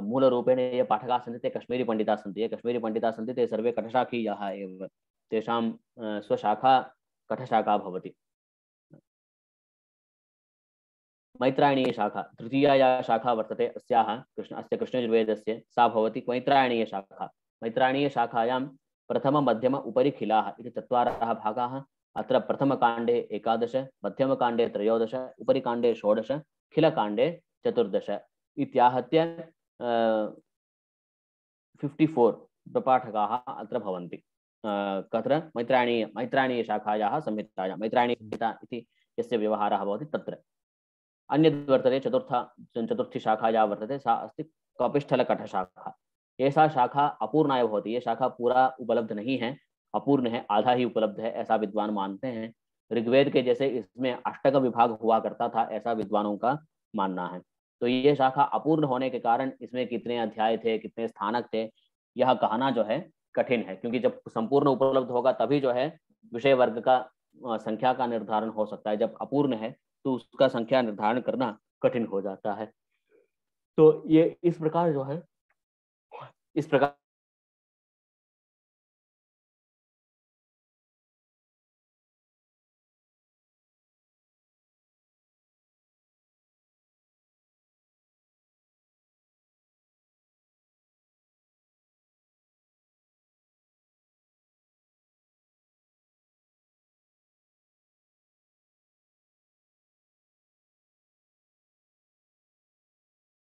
मूलरूपेण ये पाठकाः सन्ति ते कश्मीरी पंडिताः सन्ति। ये कश्मीरी पंडिताः सन्ति ते सर्वे कठशाखीयाः एव। तेषां स्वशाखा कठशाखा भवति। मैत्रायणीय शाखा तृतीया शाखा वर्तते अस्य कृष्णयजुर्वेदस्य, सा भवति मैत्रायणीय शाखा। मैत्रायणीय शाखायां प्रथम मध्यम उपरि खिलाः इति 4 भागाः। अत्र प्रथमकाण्डे 11, मध्यमकाण्डे 13, उपरिकाण्डे 16, खिलकाण्डे 14 इत्याहत्य 54 प्रपाठकाः अत्र भवन्ति। कत्र मैत्रायणीय शाखायाः संहितायां मैत्रायणीय संहिता इति यस्य व्यवहारः भवति तत्र। अन्यद् वर्तते चतुर्थी शाखा या वर्तते, सा अस्ति कपिष्ठलकठशाखा। ऐसा शाखा अपूर्णाय भवति। ये शाखा पूरा उपलब्ध नहीं है, अपूर्ण है, आधा ही उपलब्ध है, ऐसा विद्वान मानते हैं। ऋग्वेद के जैसे इसमें अष्टक विभाग हुआ करता था, ऐसा विद्वानों का मानना है। तो ये शाखा अपूर्ण होने के कारण इसमें कितने अध्याय थे, कितने स्थानक थे, यह कहना जो है कठिन है, क्योंकि जब संपूर्ण उपलब्ध होगा तभी जो है विषय वर्ग का संख्या का निर्धारण हो सकता है। जब अपूर्ण है तो उसका संख्या निर्धारण करना कठिन हो जाता है। तो ये इस प्रकार जो है, इस प्रकार